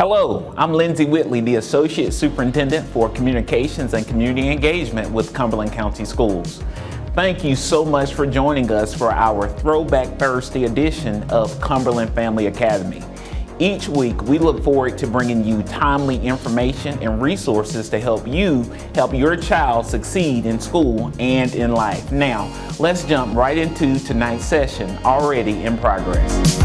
Hello, I'm Lindsay Whitley, the Associate Superintendent for Communications and Community Engagement with Cumberland County Schools. Thank you so much for joining us for our Throwback Thursday edition of Cumberland Family Academy. Each week, we look forward to bringing you timely information and resources to help your child succeed in school and in life. Now, let's jump right into tonight's session, already in progress.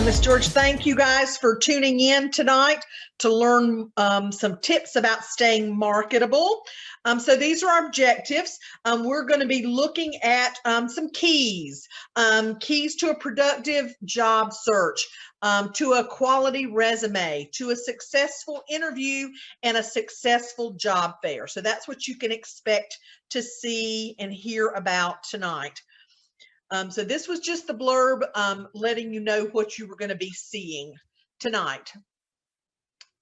Ms. George, thank you guys for tuning in tonight to learn some tips about staying marketable. So these are our objectives. We're going to be looking at some keys to a productive job search, to a quality resume, to a successful interview, and a successful job fair. So that's what you can expect to see and hear about tonight. So this was just the blurb letting you know what you were going to be seeing tonight.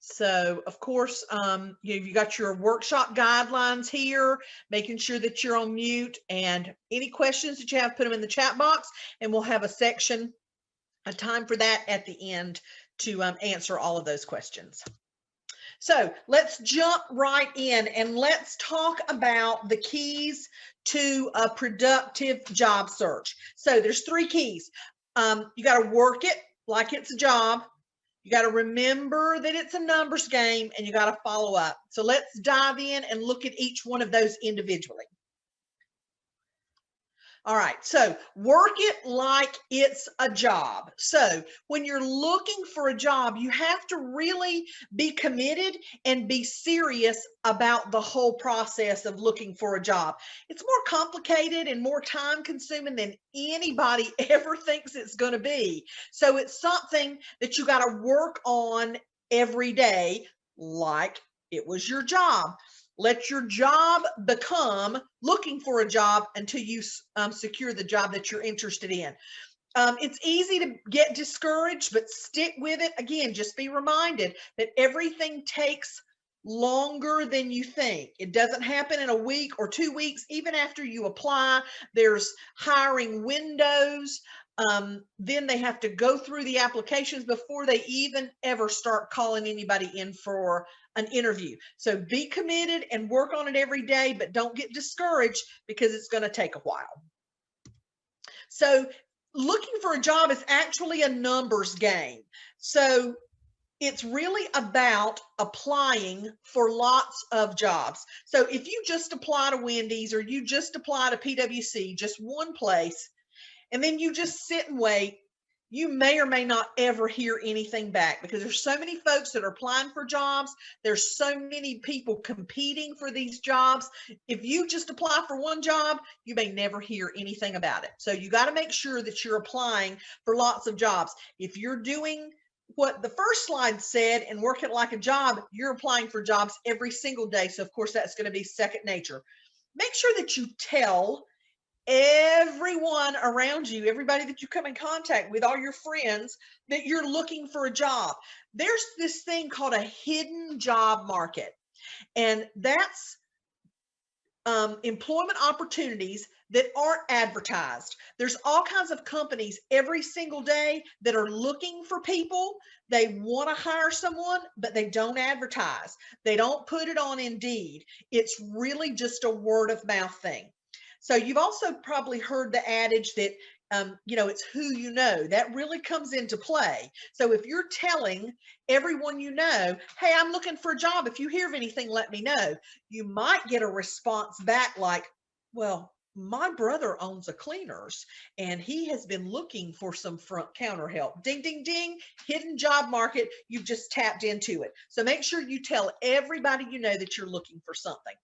So, of course, you got your workshop guidelines here, making sure that you're on mute, and any questions that you have, put them in the chat box, and we'll have a time for that at the end to answer all of those questions. So let's jump right in and let's talk about the keys to a productive job search. So there's three keys. You got to work it like it's a job. You got to remember that it's a numbers game, and you got to follow up. So let's dive in and look at each one of those individually. All right, so work it like it's a job. So when you're looking for a job, you have to really be committed and be serious about the whole process of looking for a job. It's more complicated and more time consuming than anybody ever thinks it's going to be. So it's something that you got to work on every day like it was your job. Let your job become looking for a job until you secure the job that you're interested in. It's easy to get discouraged, but stick with it. Again, just be reminded that everything takes longer than you think. It doesn't happen in a week or 2 weeks. Even after you apply, there's hiring windows. Then they have to go through the applications before they even ever start calling anybody in for an interview. So be committed and work on it every day, but don't get discouraged because it's going to take a while. So looking for a job is actually a numbers game. So it's really about applying for lots of jobs. So if you just apply to Wendy's or you just apply to PwC, just one place, and then you just sit and wait, you may or may not ever hear anything back because there's so many folks that are applying for jobs. There's so many people competing for these jobs. If you just apply for one job, you may never hear anything about it. So you got to make sure that you're applying for lots of jobs. If you're doing what the first slide said and work it like a job, you're applying for jobs every single day. So of course that's going to be second nature. Make sure that you tell everyone around you, everybody that you come in contact with, all your friends, that you're looking for a job. There's this thing called a hidden job market, and that's employment opportunities that aren't advertised. There's all kinds of companies every single day that are looking for people. They want to hire someone, but they don't advertise. They don't put it on Indeed. It's really just a word of mouth thing. So you've also probably heard the adage that, it's who you know. That really comes into play. So if you're telling everyone you know, hey, I'm looking for a job. If you hear of anything, let me know. You might get a response back like, well, my brother owns a cleaners and he has been looking for some front counter help. Ding, ding, ding, hidden job market. You've just tapped into it. So make sure you tell everybody you know that you're looking for something.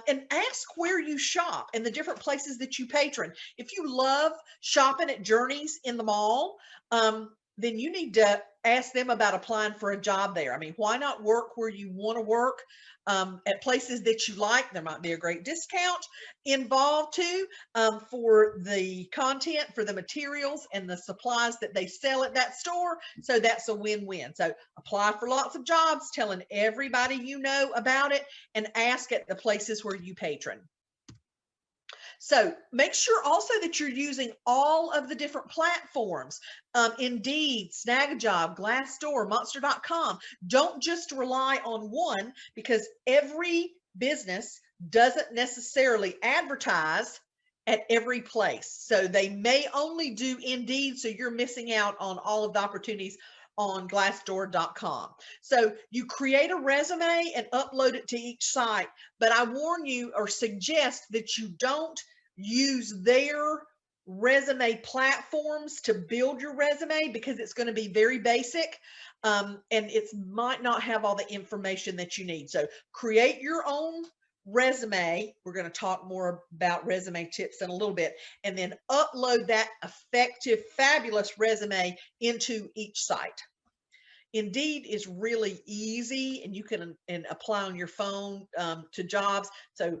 And ask where you shop and the different places that you patron. If you love shopping at Journeys in the mall, then you need to ask them about applying for a job there. I mean, why not work where you want to work at places that you like? There might be a great discount involved too for the content, for the materials and the supplies that they sell at that store. So that's a win-win. So apply for lots of jobs, telling everybody you know about it, and ask at the places where you patron. So make sure also that you're using all of the different platforms. Indeed, Snagajob, Glassdoor, Monster.com. Don't just rely on one, because every business doesn't necessarily advertise at every place. So they may only do Indeed, so you're missing out on all of the opportunities on glassdoor.com. So you create a resume and upload it to each site, but I warn you or suggest that you don't use their resume platforms to build your resume, because it's going to be very basic, and it might not have all the information that you need. So create your own resume. We're going to talk more about resume tips in a little bit, and then upload that effective, fabulous resume into each site. Indeed is really easy, and you can apply on your phone to jobs. So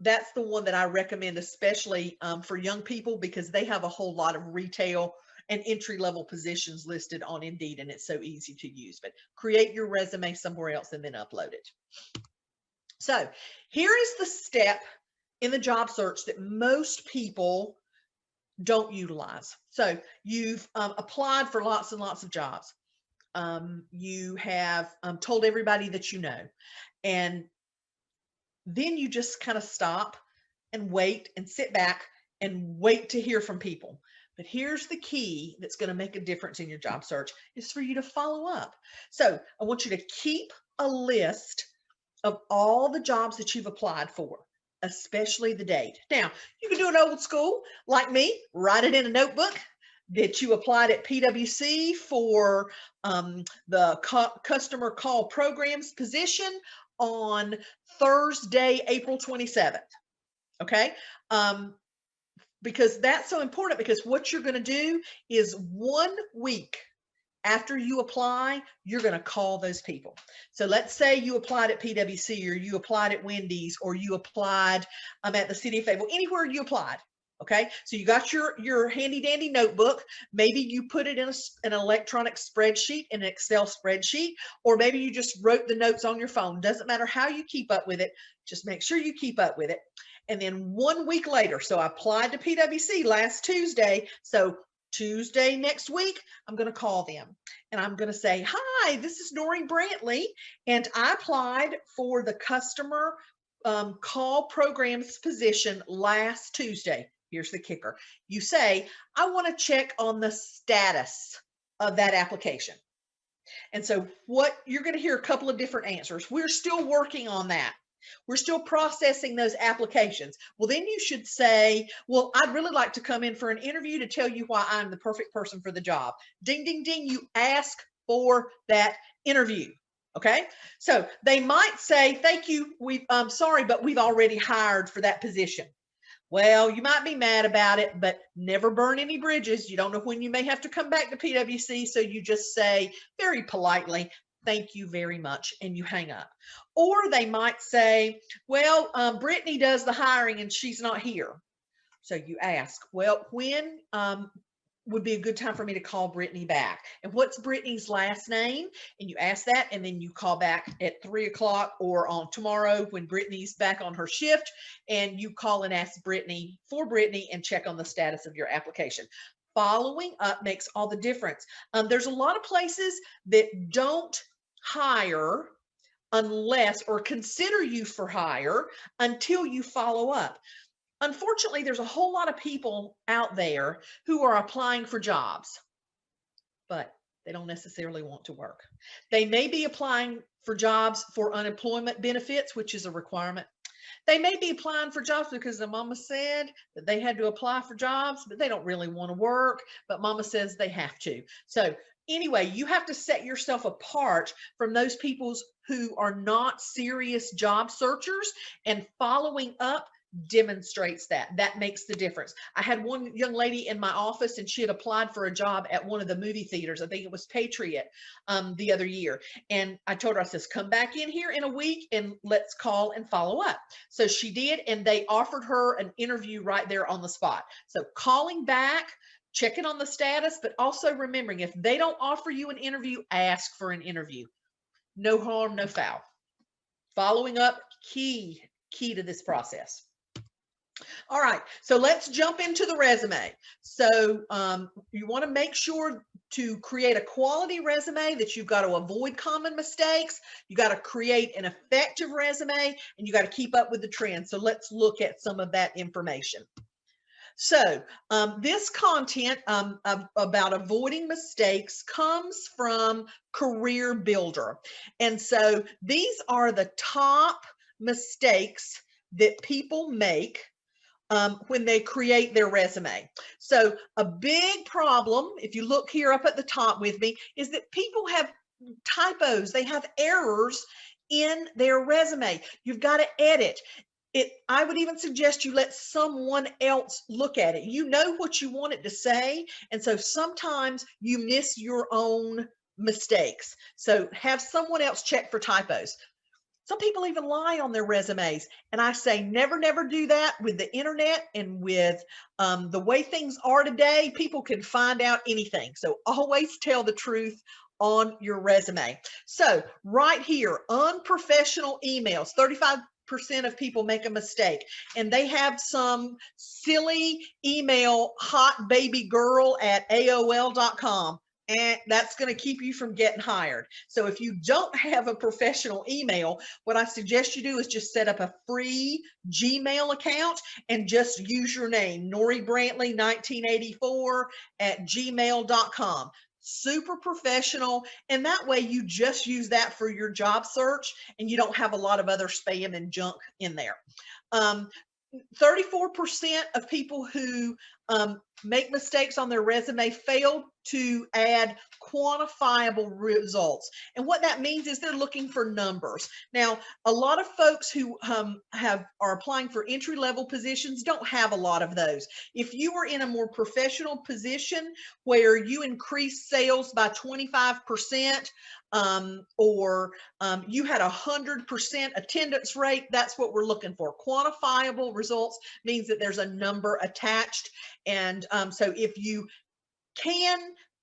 that's the one that I recommend, especially for young people, because they have a whole lot of retail and entry-level positions listed on Indeed, and it's so easy to use. But create your resume somewhere else and then upload it. So here is the step in the job search that most people don't utilize. So you've applied for lots and lots of jobs. You have told everybody that you know, and then you just kind of stop and wait and sit back and wait to hear from people. But here's the key that's going to make a difference in your job search, is for you to follow up. So I want you to keep a list of all the jobs that you've applied for, especially the date. Now, you can do it old school like me, write it in a notebook that you applied at PwC for the customer call programs position on Thursday, April 27th. Okay. Because that's so important, because what you're going to do is 1 week after you apply, you're going to call those people. So let's say you applied at PwC, or you applied at Wendy's, or you applied at the City of Fayetteville, anywhere you applied. Okay, so you got your handy dandy notebook. Maybe you put it in an electronic spreadsheet, in an Excel spreadsheet, or maybe you just wrote the notes on your phone. Doesn't matter how you keep up with it. Just make sure you keep up with it. And then 1 week later, so I applied to PwC last Tuesday. So Tuesday next week, I'm going to call them and I'm going to say, hi, this is Noreen Brantley, and I applied for the customer call programs position last Tuesday. Here's the kicker. You say, I want to check on the status of that application. And so what you're going to hear a couple of different answers. We're still working on that. We're still processing those applications. Well, then you should say, well, I'd really like to come in for an interview to tell you why I'm the perfect person for the job. Ding, ding, ding. You ask for that interview. Okay. So they might say, thank you. I'm sorry, but we've already hired for that position. Well, you might be mad about it, but never burn any bridges. You don't know when you may have to come back to PwC. So you just say very politely, thank you very much, and you hang up. Or they might say, well, Brittany does the hiring and she's not here. So you ask, well, when would be a good time for me to call Brittany back? And what's Brittany's last name? And you ask that, and then you call back at 3 o'clock or on tomorrow when Brittany's back on her shift, and you call and ask Brittany for Brittany and check on the status of your application. Following up makes all the difference. There's a lot of places that don't hire unless, or consider you for hire until you follow up. Unfortunately, there's a whole lot of people out there who are applying for jobs, but they don't necessarily want to work. They may be applying for jobs for unemployment benefits, which is a requirement. They may be applying for jobs because their mama said that they had to apply for jobs, but they don't really want to work, but mama says they have to. So anyway, you have to set yourself apart from those people who are not serious job searchers, and following up demonstrates that. That makes the difference. I had one young lady in my office, and she had applied for a job at one of the movie theaters. I think it was Patriot the other year. And I told her, I says, come back in here in a week and let's call and follow up. So she did, and they offered her an interview right there on the spot. So calling back, checking on the status, but also remembering, if they don't offer you an interview, ask for an interview. No harm, no foul. Following up, key to this process. All right, so let's jump into the resume. So you want to make sure to create a quality resume that you've got to avoid common mistakes. You got to create an effective resume, and you got to keep up with the trends. So let's look at some of that information. So this content about avoiding mistakes comes from Career Builder. And so these are the top mistakes that people make when they create their resume. So a big problem, if you look here up at the top with me, is that people have typos. They have errors in their resume. You've got to edit it. I would even suggest you let someone else look at it. You know what you want it to say, and so sometimes you miss your own mistakes. So have someone else check for typos. Some people even lie on their resumes, and I say never, never do that. With the internet and with the way things are today, people can find out anything. So always tell the truth on your resume. So right here, unprofessional emails, 35% of people make a mistake, and they have some silly email, hotbabygirl@aol.com. And that's going to keep you from getting hired. So if you don't have a professional email, what I suggest you do is just set up a free Gmail account and just use your name, Nori Brantley 1984 at gmail.com. Super professional. And that way you just use that for your job search and you don't have a lot of other spam and junk in there. 34% of people who make mistakes on their resume fail to add quantifiable results. And what that means is they're looking for numbers. Now, a lot of folks who are applying for entry-level positions don't have a lot of those. If you were in a more professional position where you increase sales by 25%, or you had 100% attendance rate, that's what we're looking for. Quantifiable results means that there's a number attached. And so if you can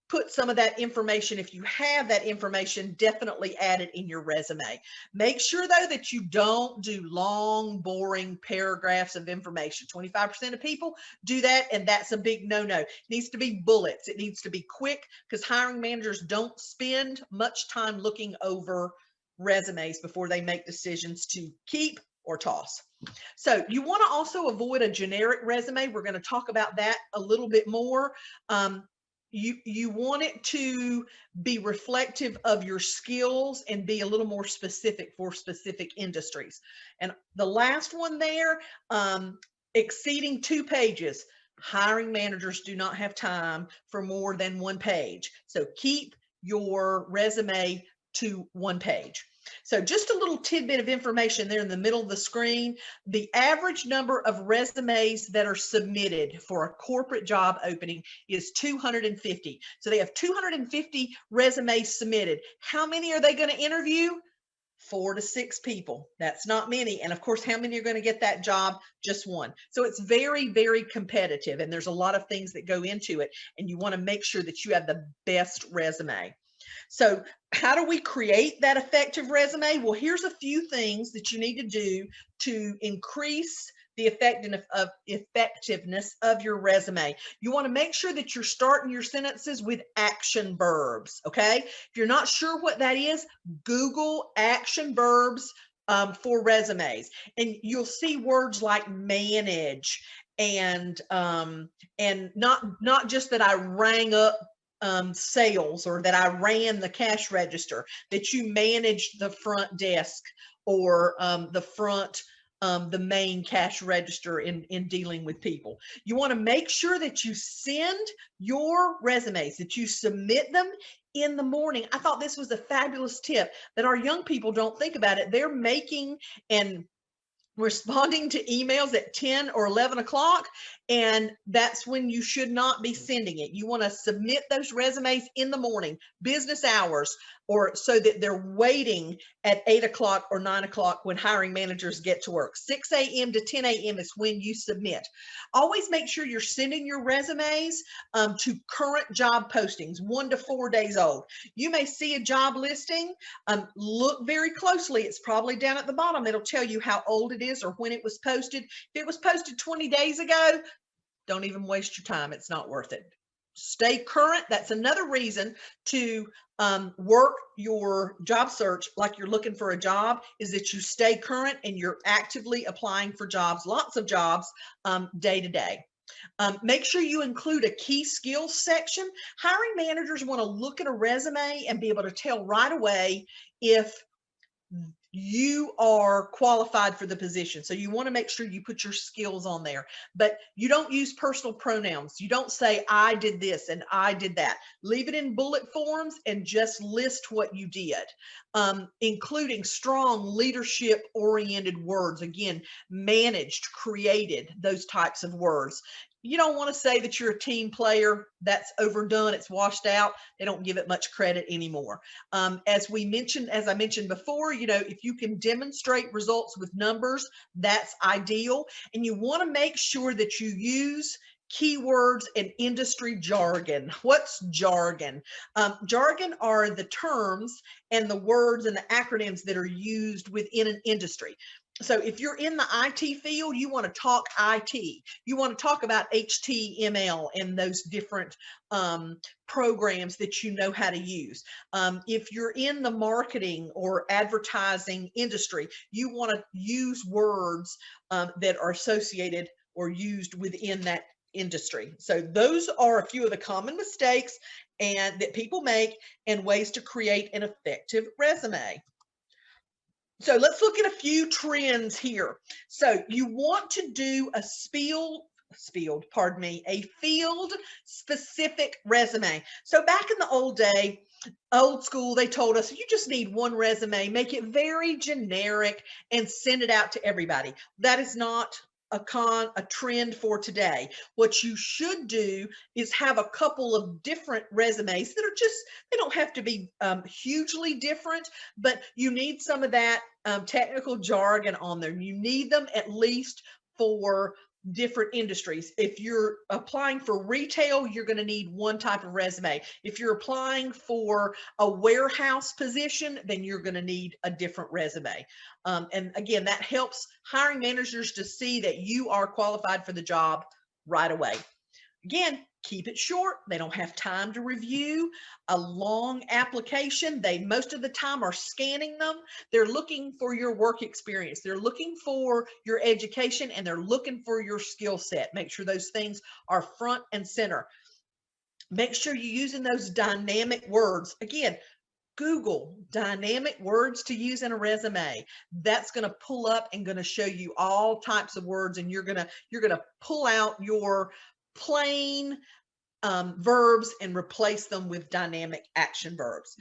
put some of that information, if you have that information, definitely add it in your resume. Make sure though that you don't do long, boring paragraphs of information. 25% of people do that, and that's a big no-no. It needs to be bullets. It needs to be quick, because hiring managers don't spend much time looking over resumes before they make decisions to keep or toss. So you want to also avoid a generic resume. We're going to talk about that a little bit more. You want it to be reflective of your skills and be a little more specific for specific industries. And the last one there, exceeding 2 pages. Hiring managers do not have time for more than 1 page. So keep your resume to 1 page. So just a little tidbit of information there in the middle of the screen. The average number of resumes that are submitted for a corporate job opening is 250. So they have 250 resumes submitted. How many are they going to interview? 4 to 6 people. That's not many. And of course, how many are going to get that job? Just 1. So it's very, very competitive, and there's a lot of things that go into it, and you want to make sure that you have the best resume. So how do we create that effective resume? Well, here's a few things that you need to do to increase the effectiveness of your resume. You want to make sure that you're starting your sentences with action verbs, okay? If you're not sure what that is, Google action verbs for resumes, and you'll see words like manage and not just that I rang up sales, or that I ran the cash register, that you managed the front desk, or the main cash register in dealing with people. You want to make sure that you send your resumes, that you submit them in the morning. I thought this was a fabulous tip that our young people don't think about it. They're making and responding to emails at 10 or 11 o'clock, and that's when you should not be sending it. You want to submit those resumes in the morning, business hours, or so that they're waiting at 8 o'clock or 9 o'clock when hiring managers get to work. 6 a.m. to 10 a.m. is when you submit. Always make sure you're sending your resumes to current job postings, 1 to 4 days old. You may see a job listing, look very closely. It's probably down at the bottom. It'll tell you how old it is or when it was posted. If it was posted 20 days ago, don't even waste your time. It's not worth it. Stay current. That's another reason to work your job search like you're looking for a job, is that you stay current and you're actively applying for jobs, lots of jobs, day to day. Make sure you include a key skills section. Hiring managers want to look at a resume and be able to tell right away if you are qualified for the position. So you want to make sure you put your skills on there, but you don't use personal pronouns. You don't say, I did this and I did that. Leave it in bullet forms and just list what you did, including strong leadership oriented words. Again, managed, created, those types of words. You don't want to say that you're a team player. That's overdone. It's washed out. They don't give it much credit anymore. As I mentioned before, if you can demonstrate results with numbers, that's ideal. And you want to make sure that you use keywords and industry jargon. What's jargon? Jargon are the terms and the words and the acronyms that are used within an industry. So if you're in the IT field, you want to talk IT. You want to talk about HTML and those different programs that you know how to use. If you're in the marketing or advertising industry, you want to use words that are associated or used within that industry. So those are a few of the common mistakes that people make and ways to create an effective resume. So let's look at a few trends here. So you want to do a a field specific resume. So back in the old school, they told us you just need one resume, make it very generic and send it out to everybody. That is not a trend for today. What you should do is have a couple of different resumes that are they don't have to be hugely different, but you need some of that technical jargon on there. You need them at least for different industries. If you're applying for retail, you're going to need one type of resume. If you're applying for a warehouse position, then you're going to need a different resume. And again, that helps hiring managers to see that you are qualified for the job right away. Again, keep it short. They don't have time to review a long application. They most of the time are scanning them. They're looking for your work experience. They're looking for your education, and they're looking for your skill set. Make sure those things are front and center. Make sure you're using those dynamic words. Again, Google dynamic words to use in a resume. That's going to pull up and going to show you all types of words, and you're going to pull out your plain verbs and replace them with dynamic action verbs.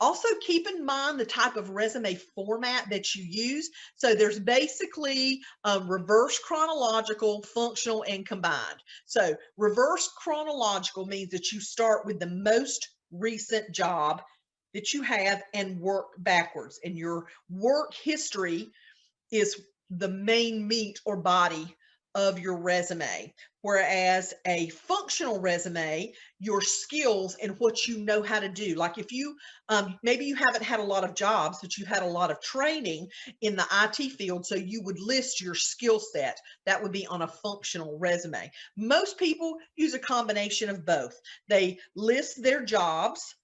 Also keep in mind the type of resume format that you use. So there's basically reverse chronological, functional, and combined. So reverse chronological means that you start with the most recent job that you have and work backwards. And your work history is the main meat or body of your resume. Whereas a functional resume, your skills and what you know how to do. Like if you, maybe you haven't had a lot of jobs, but you had a lot of training in the IT field, so you would list your skill set. That would be on a functional resume. Most people use a combination of both. They list their jobs,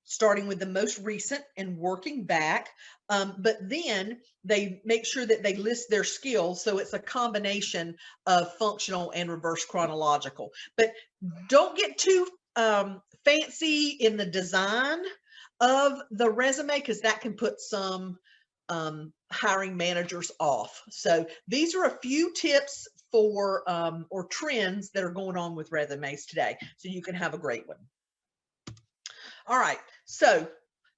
starting with the most recent and working back, but then they make sure that they list their skills. So it's a combination of functional and reverse chronological. But don't get too fancy in the design of the resume, because that can put some hiring managers off. So these are a few tips for or trends that are going on with resumes today, so you can have a great one. All right, so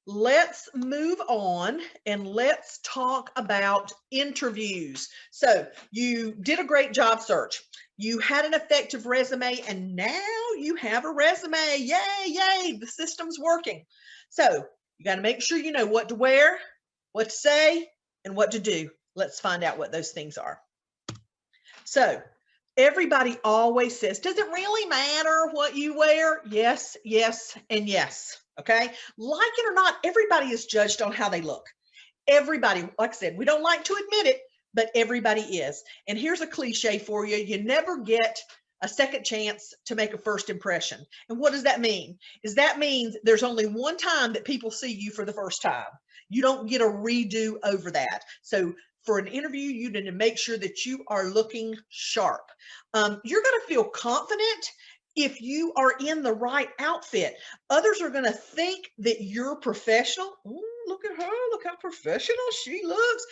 let's move on and let's talk about interviews. So you did a great job search. You had an effective resume, and now you have a resume. Yay, yay, the system's working. So You got to make sure you know what to wear, what to say, and what to do. Let's find out what those things are. So, everybody always says, does it really matter what you wear? Yes, yes, and yes. Okay. Like it or not, everybody is judged on how they look. Everybody, like I said, we don't like to admit it, but everybody is. And here's a cliche for you. You never get a second chance to make a first impression. And what does that mean? Is that means there's only one time that people see you for the first time. You don't get a redo over that. So for an interview, you need to make sure that you are looking sharp. You're going to feel confident if you are in the right outfit. Others are going to think that you're professional. Ooh, look at her. Look how professional she looks.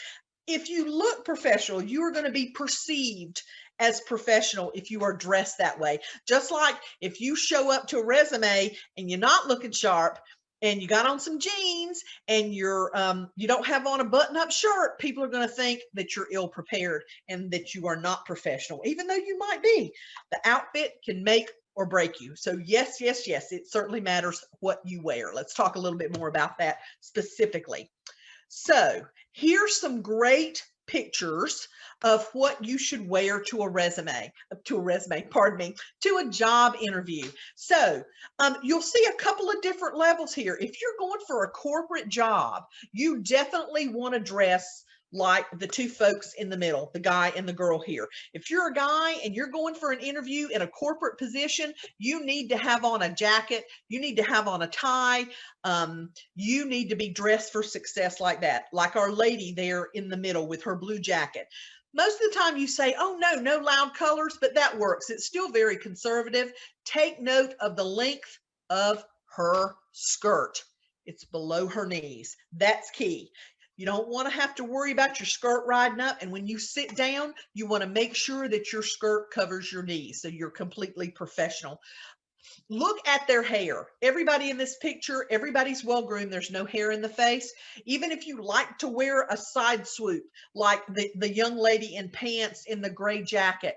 If you look professional, you are going to be perceived as professional if you are dressed that way. Just like if you show up to a resume and you're not looking sharp, and you got on some jeans and you don't have on a button-up shirt, people are going to think that you're ill prepared and that you are not professional, even though you might be. The outfit can make or break you. So yes, yes, yes, it certainly matters what you wear. Let's talk a little bit more about that specifically. So here's some great pictures of what you should wear to a resume, pardon me, to a job interview. So you'll see a couple of different levels here. If you're going for a corporate job, you definitely want to dress like the two folks in the middle, the guy and the girl here. If you're a guy and you're going for an interview in a corporate position, you need to have on a jacket, you need to have on a tie, you need to be dressed for success like that, like our lady there in the middle with her blue jacket. Most of the time you say, oh no loud colors, but that works. It's still very conservative. Take note of the length of her skirt. It's below her knees. That's key. You don't want to have to worry about your skirt riding up. And when you sit down, you want to make sure that your skirt covers your knees so you're completely professional. Look at their hair. Everybody in this picture, everybody's well groomed. There's no hair in the face. Even if you like to wear a side swoop, like the young lady in pants in the gray jacket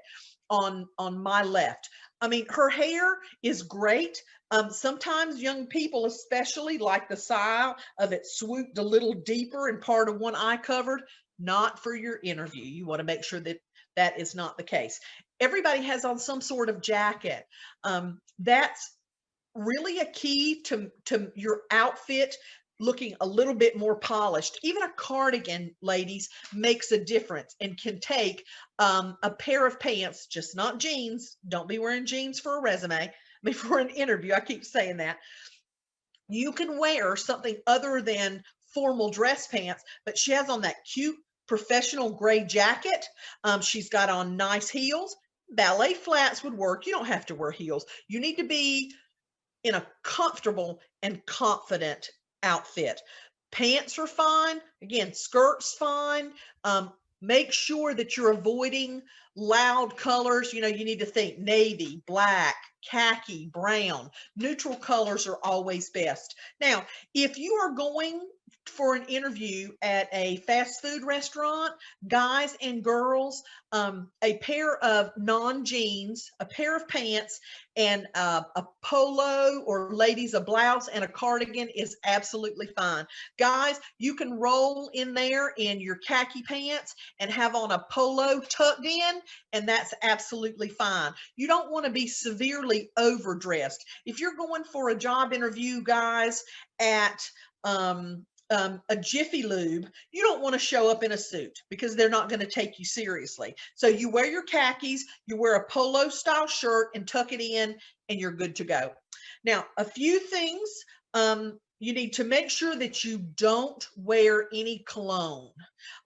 on my left. I mean, her hair is great. Sometimes young people especially like the style of it swooped a little deeper and part of one eye covered. Not for your interview. You want to make sure that that is not the case. Everybody has on some sort of jacket. That's really a key to your outfit looking a little bit more polished. Even a cardigan, ladies, makes a difference and can take a pair of pants, just not jeans. Don't be wearing jeans for a resume. I mean, for an interview. I keep saying that. You can wear something other than formal dress pants, but she has on that cute professional gray jacket. She's got on nice heels. Ballet flats would work. You don't have to wear heels. You need to be in a comfortable and confident outfit. Pants are fine. Again, skirts fine. Make sure that you're avoiding loud colors. You know, you need to think navy, black, khaki, brown. Neutral colors are always best. Now, if you are going for an interview at a fast food restaurant, guys and girls, a pair of non-jeans, a pair of pants, and a polo, or ladies, a blouse and a cardigan is absolutely fine. Guys, you can roll in there in your khaki pants and have on a polo tucked in, and that's absolutely fine. You don't want to be severely overdressed. If you're going for a job interview, guys, at a Jiffy Lube, you don't want to show up in a suit because they're not going to take you seriously. So you wear your khakis, you wear a polo style shirt and tuck it in, and you're good to go. Now, a few things. You need to make sure that you don't wear any cologne.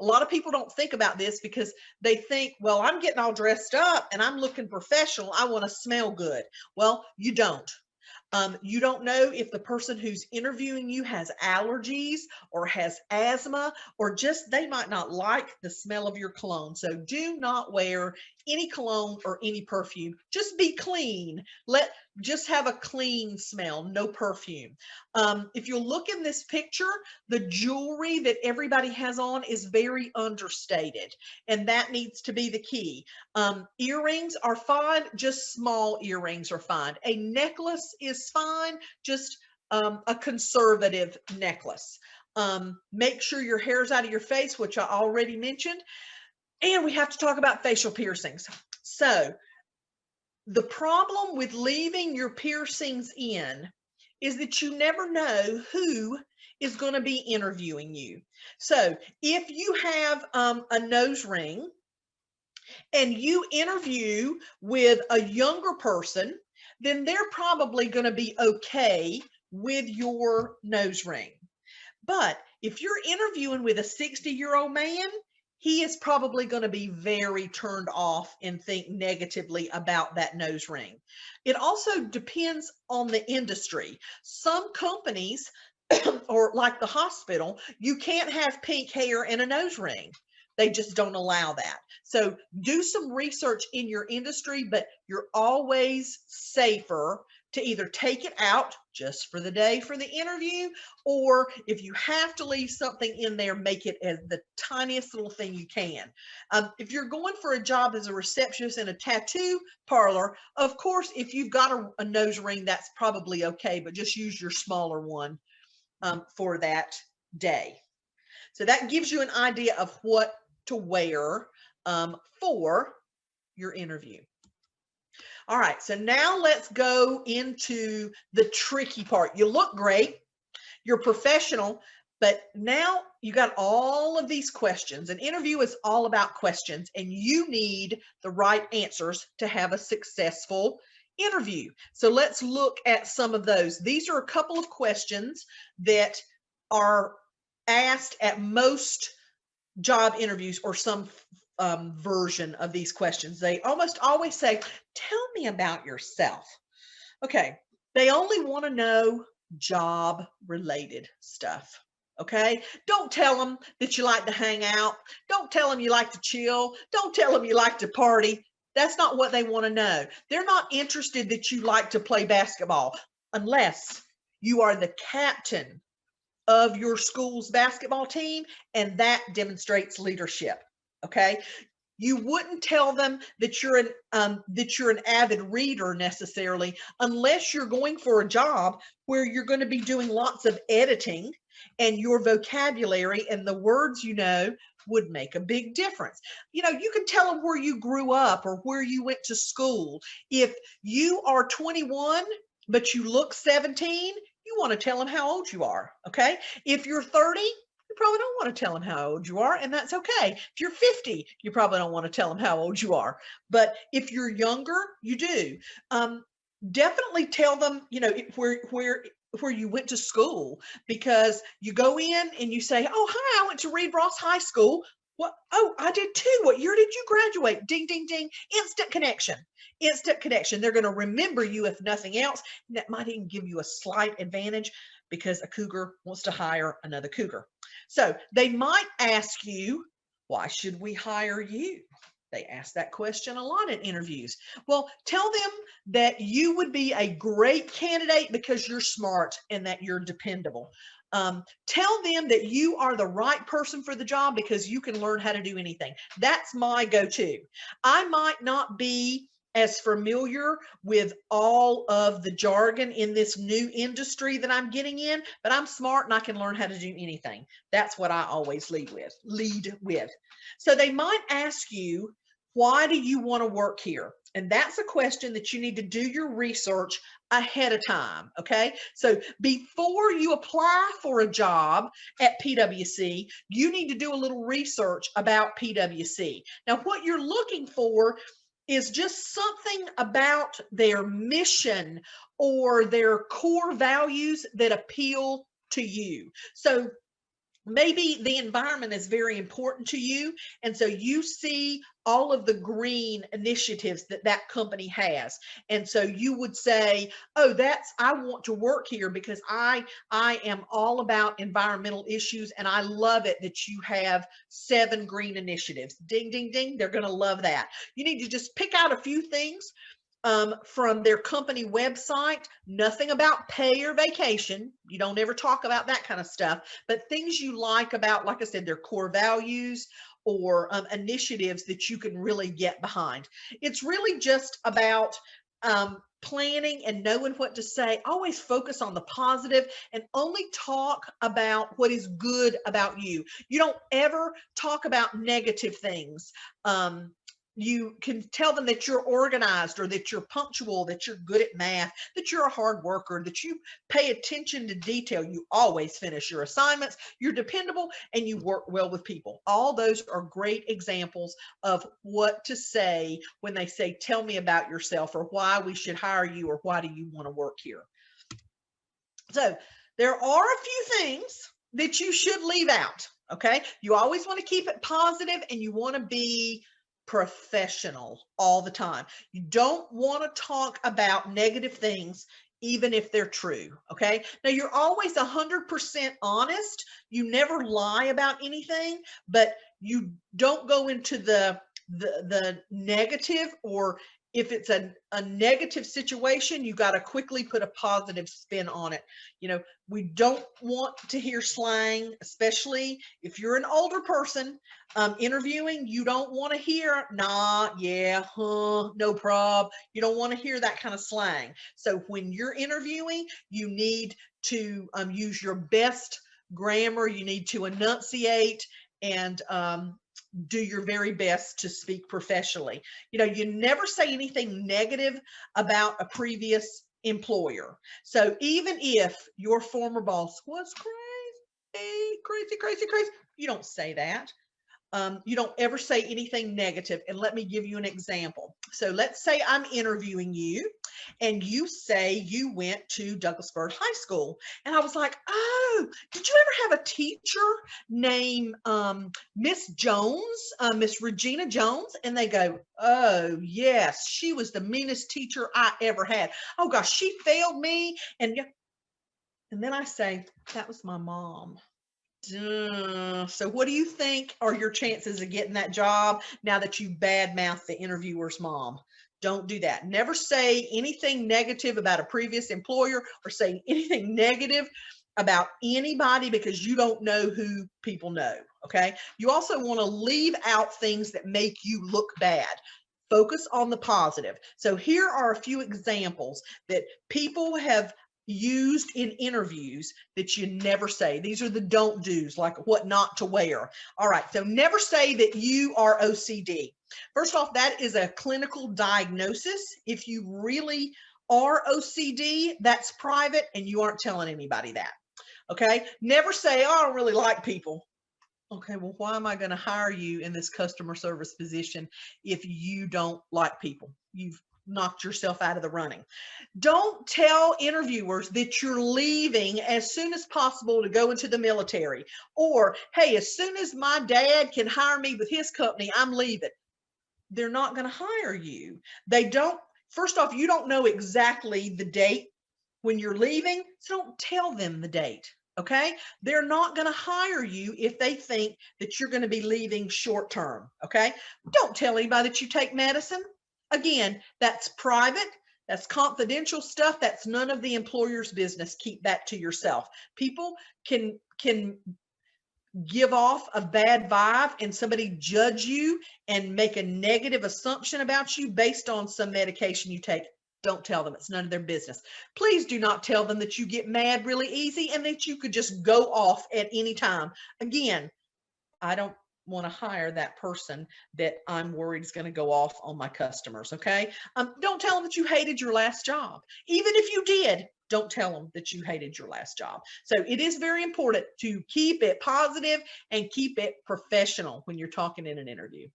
A lot of people don't think about this because they think, well, I'm getting all dressed up and I'm looking professional. I want to smell good. Well, you don't. You don't know if the person who's interviewing you has allergies or has asthma, or just they might not like the smell of your cologne. So do not wear any cologne or any perfume. Just be clean. Just have a clean smell, no perfume. If you look in this picture, the jewelry that everybody has on is very understated, and that needs to be the key. Earrings are fine, just small earrings are fine. A necklace is fine, just a conservative necklace. Make sure your hair's out of your face, which I already mentioned. And we have to talk about facial piercings. So the problem with leaving your piercings in is that you never know who is going to be interviewing you. So if you have a nose ring and you interview with a younger person, then they're probably going to be okay with your nose ring. But if you're interviewing with a 60-year-old man, he is probably going to be very turned off and think negatively about that nose ring. It also depends on the industry. Some companies, or like the hospital, you can't have pink hair and a nose ring. They just don't allow that. So do some research in your industry, but you're always safer to either take it out just for the day for the interview, or if you have to leave something in there, make it as the tiniest little thing you can. If you're going for a job as a receptionist in a tattoo parlor, of course, if you've got a nose ring, that's probably okay, but just use your smaller one for that day. So that gives you an idea of what to wear for your interview. All right, so now let's go into the tricky part. You look great, you're professional, but now you got all of these questions. An interview is all about questions, and you need the right answers to have a successful interview. So let's look at some of those. These are a couple of questions that are asked at most job interviews, or some version of these questions. They almost always say, tell me about yourself. Okay, they only want to know job related stuff. Okay, don't tell them that you like to hang out. Don't tell them you like to chill. Don't tell them you like to party. That's not what they want to know. They're not interested that you like to play basketball unless you are the captain of your school's basketball team, and that demonstrates leadership. Okay, you wouldn't tell them that you're an avid reader necessarily, unless you're going for a job where you're going to be doing lots of editing, and your vocabulary and the words you know would make a big difference. You know, you can tell them where you grew up or where you went to school. If you are 21 but you look 17, you want to tell them how old you are. Okay, if you're 30, you probably don't want to tell them how old you are, and that's okay. If you're 50, you probably don't want to tell them how old you are. But if you're younger, you do. Definitely tell them, you know, where you went to school, because you go in and you say, oh, hi, I went to Reed Ross High School. What? Oh, I did too. What year did you graduate? Ding, ding, ding. Instant connection. Instant connection. They're going to remember you if nothing else. And that might even give you a slight advantage, because a cougar wants to hire another cougar. So they might ask you, why should we hire you? They ask that question a lot in interviews. Well, tell them that you would be a great candidate because you're smart and that you're dependable. Tell them that you are the right person for the job because you can learn how to do anything. That's my go-to. I might not be as familiar with all of the jargon in this new industry that I'm getting in, but I'm smart and I can learn how to do anything. That's what I always lead with. So they might ask you, why do you want to work here? And that's a question that you need to do your research ahead of time. Okay, so before you apply for a job at PwC, you need to do a little research about PwC. Now, what you're looking for is just something about their mission or their core values that appeal to you. So maybe the environment is very important to you, and so you see all of the green initiatives that that company has, and so you would say, oh, I want to work here because I am all about environmental issues, and I love it that you have 7 green initiatives. Ding, ding, ding. They're going to love that. You need to just pick out a few things from their company website. Nothing about pay or vacation. You don't ever talk about that kind of stuff, but things you like about, like I said, their core values or initiatives that you can really get behind. It's really just about planning and knowing what to say. Always focus on the positive and only talk about what is good about you. You don't ever talk about negative things. You can tell them that you're organized or that you're punctual, that you're good at math, that you're a hard worker, that you pay attention to detail. You always finish your assignments, you're dependable, and you work well with people. All those are great examples of what to say when they say, tell me about yourself, or why we should hire you, or why do you want to work here? So there are a few things that you should leave out. Okay. You always want to keep it positive and you want to be professional all the time. You don't want to talk about negative things, even if they're true. Okay. Now you're always 100% honest. You never lie about anything, but you don't go into the negative, or if it's a negative situation, you got to quickly put a positive spin on it. You know, we don't want to hear slang, especially if you're an older person interviewing. You don't want to hear, nah, yeah, huh, no prob. You don't want to hear that kind of slang. So when you're interviewing, you need to use your best grammar. You need to enunciate and do your very best to speak professionally. You know, you never say anything negative about a previous employer. So even if your former boss was crazy, you don't say that. You don't ever say anything negative. And let me give you an example. So let's say I'm interviewing you and you say you went to Douglasburg High School. And I was like, oh, did you ever have a teacher named Miss Jones, Miss Regina Jones? And they go, oh, yes, she was the meanest teacher I ever had. Oh, gosh, she failed me. And then I say, that was my mom. So what do you think are your chances of getting that job now that you badmouth the interviewer's mom? Don't do that. Never say anything negative about a previous employer or say anything negative about anybody, because you don't know who people know. Okay. You also want to leave out things that make you look bad. Focus on the positive. So here are a few examples that people have used in interviews that you never say. These are the don't do's, like what not to wear. All right. So never say that you are OCD. First off, that is a clinical diagnosis. If you really are OCD, that's private and you aren't telling anybody that. Okay. Never say, oh, I don't really like people. Okay, well, why am I going to hire you in this customer service position if you don't like people? You've knocked yourself out of the running. Don't tell interviewers that you're leaving as soon as possible to go into the military, or, hey, as soon as my dad can hire me with his company, I'm leaving. They're not going to hire you. They don't, first off, you don't know exactly the date when you're leaving, so don't tell them the date. Okay. They're not going to hire you if they think that you're going to be leaving short term. Okay. Don't tell anybody that you take medicine. Again, that's private. That's confidential stuff. That's none of the employer's business. Keep that to yourself. People can give off a bad vibe and somebody judge you and make a negative assumption about you based on some medication you take. Don't tell them. It's none of their business. Please do not tell them that you get mad really easy and that you could just go off at any time. Again, I don't want to hire that person that I'm worried is going to go off on my customers. Okay. Don't tell them that you hated your last job. Even if you did, don't tell them that you hated your last job. So it is very important to keep it positive and keep it professional when you're talking in an interview.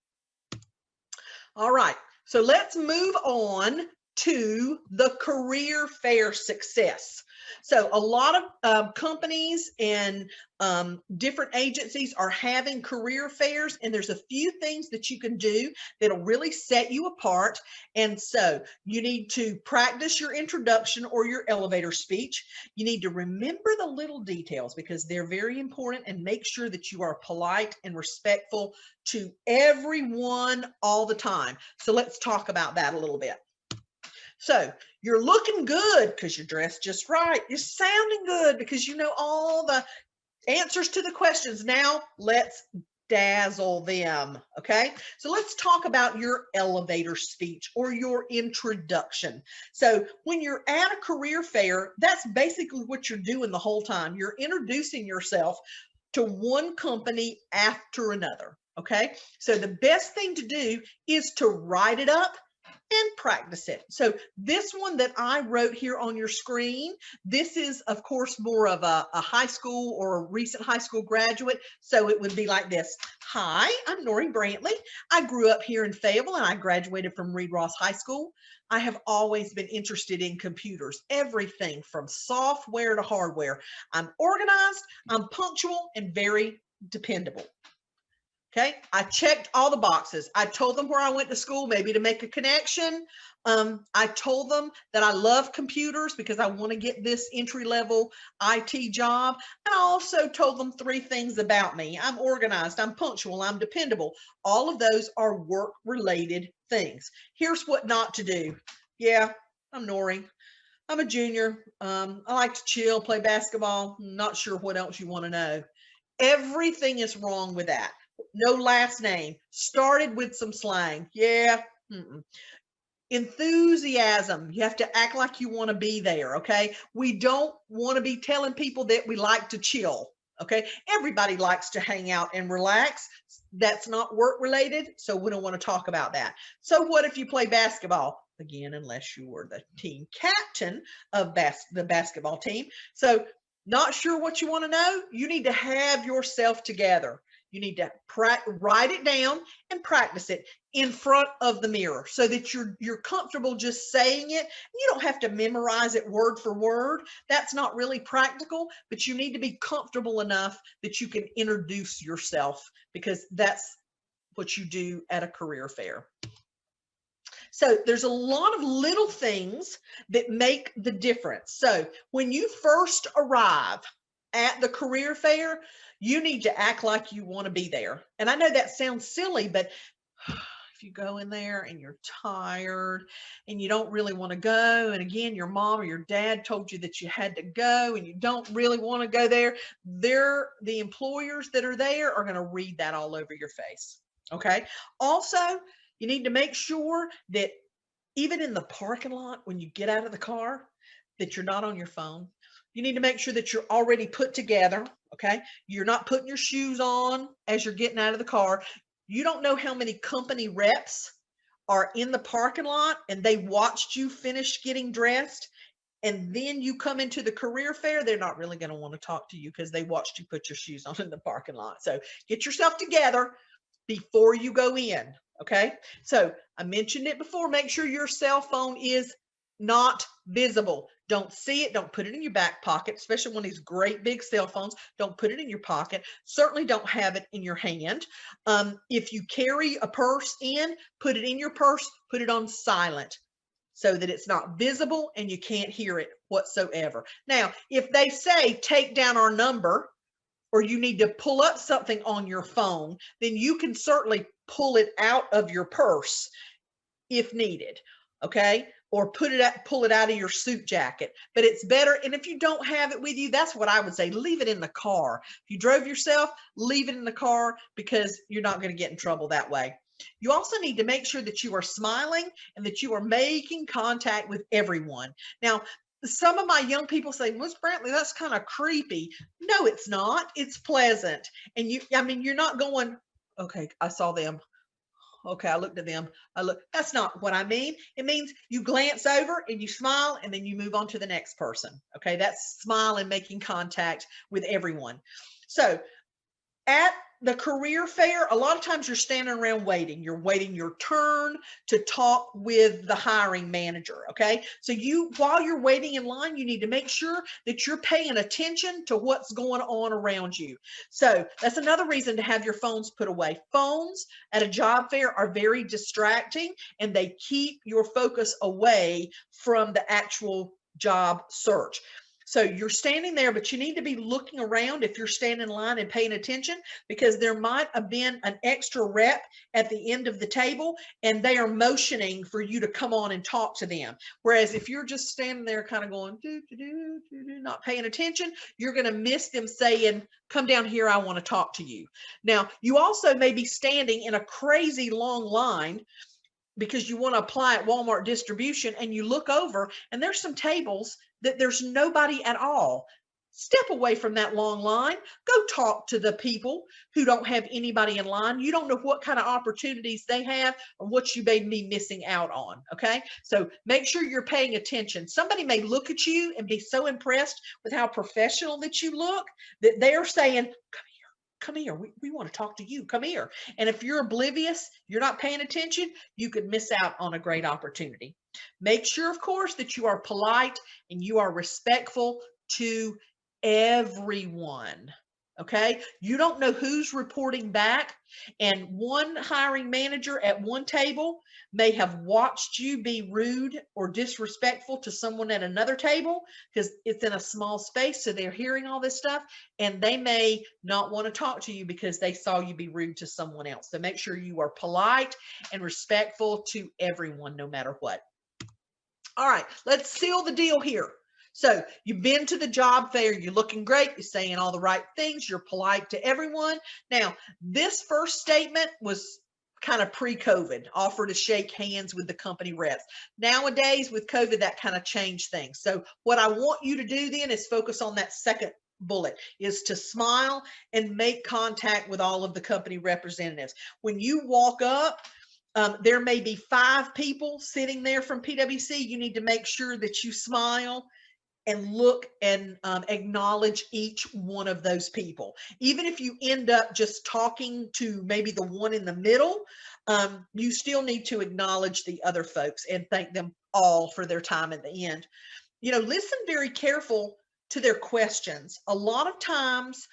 All right. So let's move on to the career fair success. So a lot of companies and different agencies are having career fairs, and there's a few things that you can do that'll really set you apart. And so you need to practice your introduction or your elevator speech. You need to remember the little details because they're very important, and make sure that you are polite and respectful to everyone all the time. So let's talk about that a little bit. So you're looking good because you're dressed just right. You're sounding good because you know all the answers to the questions. Now let's dazzle them. Okay, so let's talk about your elevator speech or your introduction. So when you're at a career fair, that's basically what you're doing the whole time. You're introducing yourself to one company after another. Okay, so the best thing to do is to write it up and practice it. So this one that I wrote here on your screen, this is of course more of a high school or a recent high school graduate. So it would be like this. Hi, I'm Noreen Brantley. I grew up here in Fayetteville and I graduated from Reed Ross High School. I have always been interested in computers, everything from software to hardware. I'm organized, I'm punctual, and very dependable. Okay, I checked all the boxes. I told them where I went to school, maybe to make a connection. I told them that I love computers because I want to get this entry-level IT job. And I also told them 3 things about me. I'm organized, I'm punctual, I'm dependable. All of those are work-related things. Here's what not to do. Yeah, I'm Nori. I'm a junior. I like to chill, play basketball. Not sure what else you want to know. Everything is wrong with that. No last name. Started with some slang. Yeah. Enthusiasm. You have to act like you want to be there. Okay. We don't want to be telling people that we like to chill. Okay. Everybody likes to hang out and relax. That's not work related. So we don't want to talk about that. So what if you play basketball? Again, unless you were the team captain of the basketball team. So not sure what you want to know? You need to have yourself together. You need to write it down and practice it in front of the mirror so that you're comfortable just saying it. You don't have to memorize it word for word. That's not really practical, but you need to be comfortable enough that you can introduce yourself because that's what you do at a career fair. So there's a lot of little things that make the difference. So when you first arrive at the career fair, you need to act like you want to be there. And I know that sounds silly, but if you go in there and you're tired and you don't really want to go, and again, your mom or your dad told you that you had to go and you don't really want to go there, the employers that are there are going to read that all over your face. Okay. Also, you need to make sure that even in the parking lot, when you get out of the car, that you're not on your phone. You need to make sure that you're already put together. Okay. You're not putting your shoes on as you're getting out of the car. You don't know how many company reps are in the parking lot and they watched you finish getting dressed. And then you come into the career fair, they're not really going to want to talk to you because they watched you put your shoes on in the parking lot. So get yourself together before you go in. Okay. So I mentioned it before. Make sure your cell phone is not visible. Don't see it. Don't put it in your back pocket, especially one of these great big cell phones. Don't put it in your pocket. Certainly don't have it in your hand. If you carry a purse in, put it in your purse, put it on silent so that it's not visible and you can't hear it whatsoever. Now, if they say take down our number, or you need to pull up something on your phone, then you can certainly pull it out of your purse if needed, okay? Or pull it out of your suit jacket. But it's better, and if you don't have it with you, that's what I would say, leave it in the car. If you drove yourself, leave it in the car because you're not going to get in trouble that way. You also need to make sure that you are smiling and that you are making contact with everyone. Now, some of my young people say, Miss Brantley, that's kind of creepy. No, it's not. It's pleasant. And you're not going, okay, I saw them. Okay, I looked at them. That's not what I mean. It means you glance over and you smile and then you move on to the next person. Okay, that's smile and making contact with everyone. So at the career fair, a lot of times you're standing around waiting. You're waiting your turn to talk with the hiring manager, okay? So while you're waiting in line, you need to make sure that you're paying attention to what's going on around you. So that's another reason to have your phones put away. Phones at a job fair are very distracting and they keep your focus away from the actual job search. So you're standing there, but you need to be looking around if you're standing in line and paying attention, because there might have been an extra rep at the end of the table and they are motioning for you to come on and talk to them. Whereas if you're just standing there kind of going, not paying attention, you're going to miss them saying, come down here, I want to talk to you. Now, you also may be standing in a crazy long line because you want to apply at Walmart distribution, and you look over and there's some tables that there's nobody at all. Step away from that long line. Go talk to the people who don't have anybody in line. You don't know what kind of opportunities they have or what you may be missing out on. Okay. So make sure you're paying attention. Somebody may look at you and be so impressed with how professional that you look that they're saying, come here, we want to talk to you, come here. And if you're oblivious, you're not paying attention, you could miss out on a great opportunity. Make sure, of course, that you are polite and you are respectful to everyone. Okay, you don't know who's reporting back, and one hiring manager at one table may have watched you be rude or disrespectful to someone at another table because it's in a small space, so they're hearing all this stuff, and they may not want to talk to you because they saw you be rude to someone else. So make sure you are polite and respectful to everyone, no matter what. All right, let's seal the deal here. So you've been to the job fair, you're looking great, you're saying all the right things, you're polite to everyone. Now, this first statement was kind of pre-COVID, offer to shake hands with the company reps. Nowadays with COVID, that kind of changed things. So what I want you to do then is focus on that second bullet, is to smile and make contact with all of the company representatives. When you walk up, there may be 5 people sitting there from PwC. You need to make sure that you smile and look and acknowledge each one of those people. Even if you end up just talking to maybe the one in the middle, you still need to acknowledge the other folks and thank them all for their time at the end. You know, listen very careful to their questions. A lot of times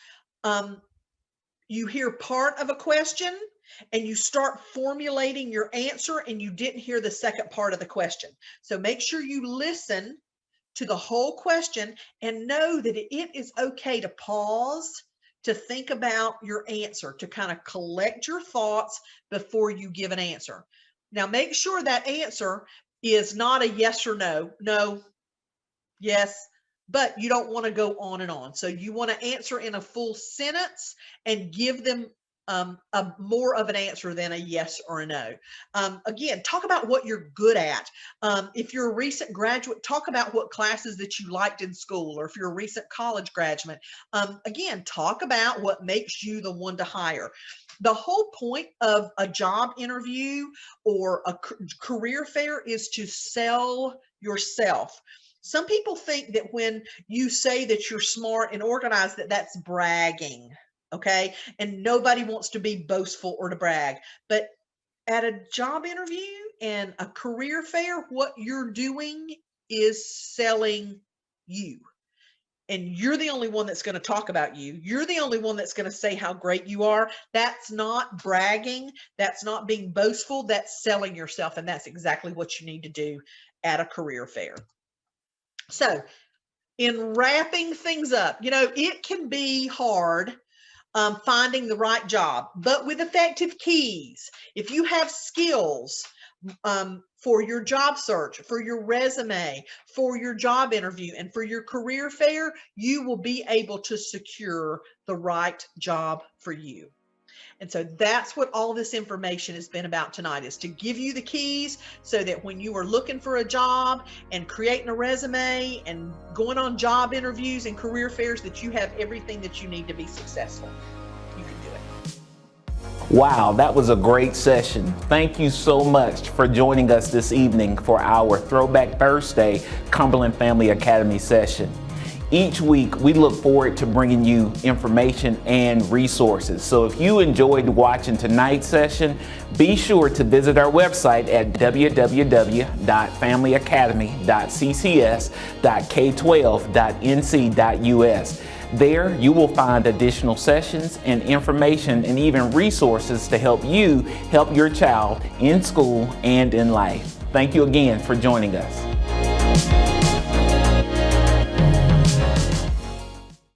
you hear part of a question and you start formulating your answer and you didn't hear the second part of the question. So make sure you listen to the whole question and know that it is okay to pause, to think about your answer, to kind of collect your thoughts before you give an answer. Now, make sure that answer is not a yes or no. No, yes, but you don't want to go on and on. So you want to answer in a full sentence and give them more of an answer than a yes or a no. Again, talk about what you're good at. If you're a recent graduate, talk about what classes that you liked in school, or if you're a recent college graduate, again, talk about what makes you the one to hire. The whole point of a job interview or a career fair is to sell yourself. Some people think that when you say that you're smart and organized, that that's bragging. Okay. And nobody wants to be boastful or to brag, but at a job interview and a career fair, what you're doing is selling you. And you're the only one that's going to talk about you. You're the only one that's going to say how great you are. That's not bragging. That's not being boastful. That's selling yourself. And that's exactly what you need to do at a career fair. So in wrapping things up, you know, it can be hard finding the right job, but with effective keys, if you have skills for your job search, for your resume, for your job interview, and for your career fair, you will be able to secure the right job for you. And so that's what all this information has been about tonight, is to give you the keys so that when you are looking for a job and creating a resume and going on job interviews and career fairs, that you have everything that you need to be successful. You can do it. Wow, that was a great session. Thank you so much for joining us this evening for our Throwback Thursday Cumberland Family Academy session. Each week, we look forward to bringing you information and resources. So if you enjoyed watching tonight's session, be sure to visit our website at www.familyacademy.ccs.k12.nc.us. There, you will find additional sessions and information and even resources to help you help your child in school and in life. Thank you again for joining us.